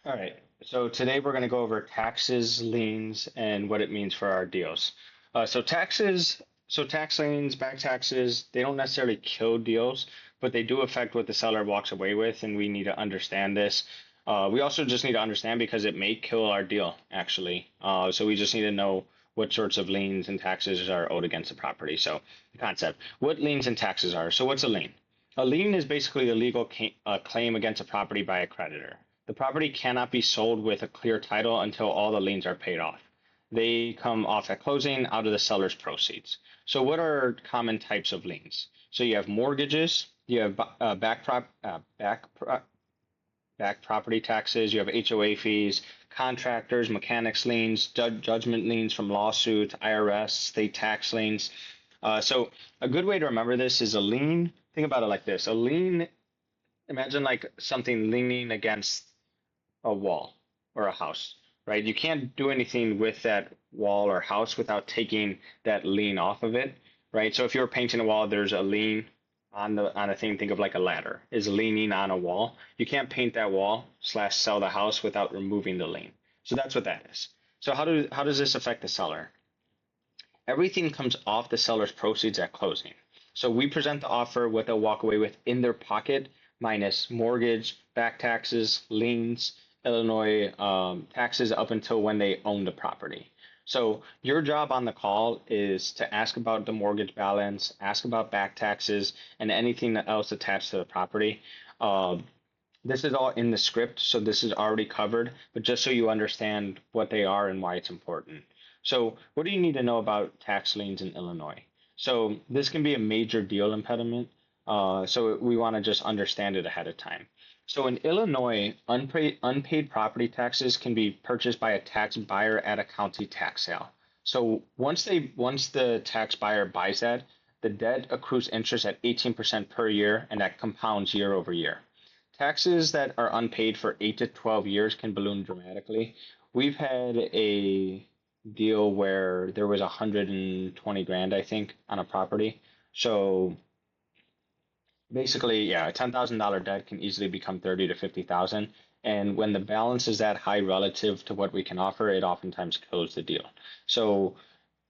All right. So today we're going to go over taxes, liens, and what it means for our deals. Tax liens, back taxes, they don't necessarily kill deals, but they do affect what the seller walks away with, and we need to understand this. We also just need to understand because it may kill our deal, actually. So we just need to know what sorts of liens and taxes are owed against the property. So the concept, what liens and taxes are. So what's a lien? A lien is basically a legal claim against a property by a creditor. The property cannot be sold with a clear title until all the liens are paid off. They come off at closing out of the seller's proceeds. So, what are common types of liens? So, you have mortgages, you have back property taxes, you have HOA fees, contractors, mechanics liens, judgment liens from lawsuits, IRS, state tax liens. So, a good way to remember this is a lien. Think about it like this: a lien. Imagine like something leaning against a wall or a house, right? You can't do anything with that wall or house without taking that lien off of it, right? So if you're painting a wall, there's a lien on a thing. Think of like a ladder is leaning on a wall. You can't paint that wall slash sell the house without removing the lien. So that's what that is. So how does this affect the seller? Everything comes off the seller's proceeds at closing. So we present the offer what they'll walk away with in their pocket minus mortgage, back taxes, liens, Illinois taxes up until when they own the property. So your job on the call is to ask about the mortgage balance, ask about back taxes, and anything else attached to the property. Uh, this is all in the script, so this is already covered, but just so you understand what they are and why it's important. So, what do you need to know about tax liens in Illinois? So, this can be a major deal impediment. So, we want to just understand it ahead of time. So, in Illinois, unpaid property taxes can be purchased by a tax buyer at a county tax sale. So, once the tax buyer buys that, the debt accrues interest at 18% per year, and that compounds year over year. Taxes that are unpaid for 8 to 12 years can balloon dramatically. We've had a deal where there was 120 grand, I think, on a property. So basically, yeah, a $10,000 debt can easily become 30 to 50,000. And when the balance is that high relative to what we can offer, it oftentimes kills the deal. So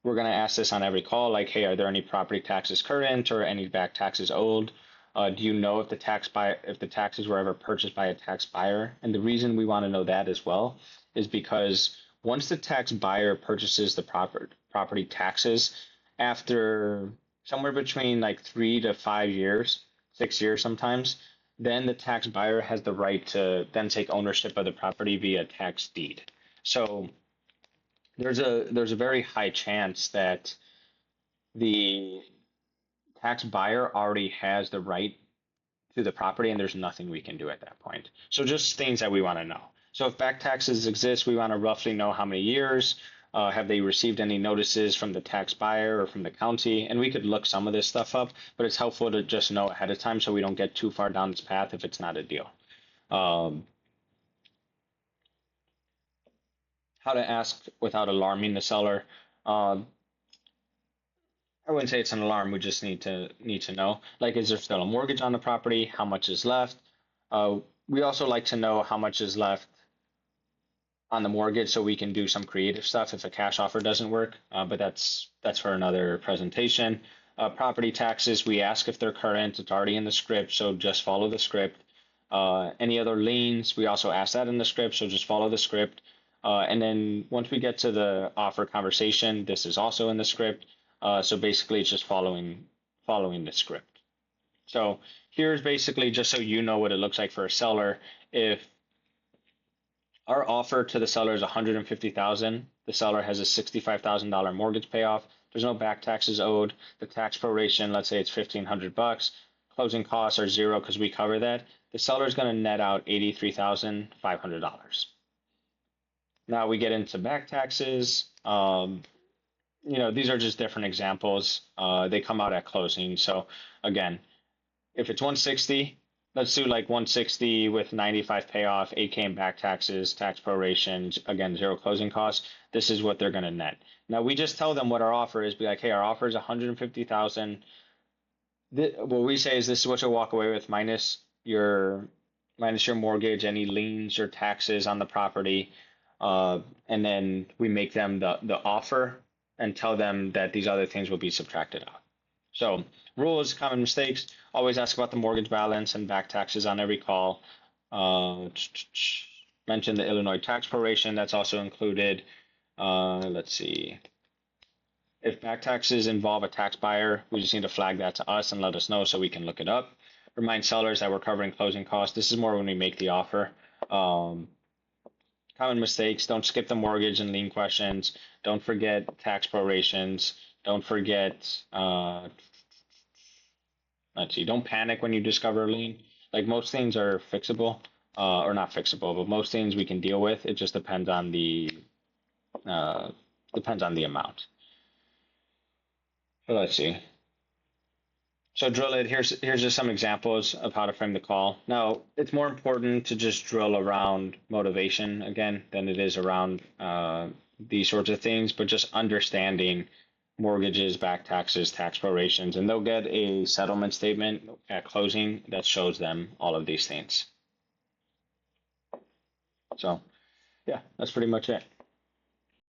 we're going to ask this on every call, like, hey, are there any property taxes current or any back taxes owed? Do you know if the taxes were ever purchased by a tax buyer? And the reason we want to know that as well is because once the tax buyer purchases the property taxes, after somewhere between like 3 to 5 years, 6 years sometimes, then the tax buyer has the right to then take ownership of the property via tax deed. So there's a very high chance that the tax buyer already has the right to the property and there's nothing we can do at that point. So just things that we want to know. So if back taxes exist, we want to roughly know how many years, have they received any notices from the tax buyer or from the county? And we could look some of this stuff up, but it's helpful to just know ahead of time so we don't get too far down this path if it's not a deal. Um, how to ask without alarming the seller. Uh, I wouldn't say it's an alarm. We just need to know. Like, is there still a mortgage on the property? How much is left? Uh, we also like to know how much is left on the mortgage so we can do some creative stuff if a cash offer doesn't work. But that's for another presentation. Property taxes, we ask if they're current. It's already in the script, so just follow the script. Any other liens, we also ask that in the script, so just follow the script. And then once we get to the offer conversation, this is also in the script. So basically, it's just following the script. So here's basically just so you know what it looks like for a seller. If our offer to the seller is 150,000, the seller has a $65,000 mortgage payoff. There's no back taxes owed. The tax proration, let's say it's 1,500 bucks. Closing costs are zero because we cover that. The seller is going to net out $83,500. Now we get into back taxes. These are just different examples. They come out at closing. So again, if it's 160, let's do like 160 with 95 payoff, 8K in back taxes, tax proration, again, zero closing costs. This is what they're going to net. Now we just tell them what our offer is. Be like, hey, our offer is 150,000. What we say is this is what you'll walk away with minus your minus your mortgage, any liens or taxes on the property, and then we make them the offer and tell them that these other things will be subtracted out. So rules, common mistakes, always ask about the mortgage balance and back taxes on every call. Uh, mention the Illinois tax proration, that's also included. Let's see. If back taxes involve a tax buyer, we just need to flag that to us and let us know so we can look it up. Remind sellers that we're covering closing costs. This is more when we make the offer. Common mistakes, don't skip the mortgage and lien questions. Don't forget tax prorations. Don't forget, let's see, don't panic when you discover a lien. Like most things are fixable, or not fixable, but most things we can deal with. It just uh, depends on the amount. So let's see. So drill it. Here's just some examples of how to frame the call. Now, it's more important to just drill around motivation again than it is around these sorts of things, but just understanding mortgages, back taxes, tax prorations, and they'll get a settlement statement at closing that shows them all of these things. So, yeah, that's pretty much it.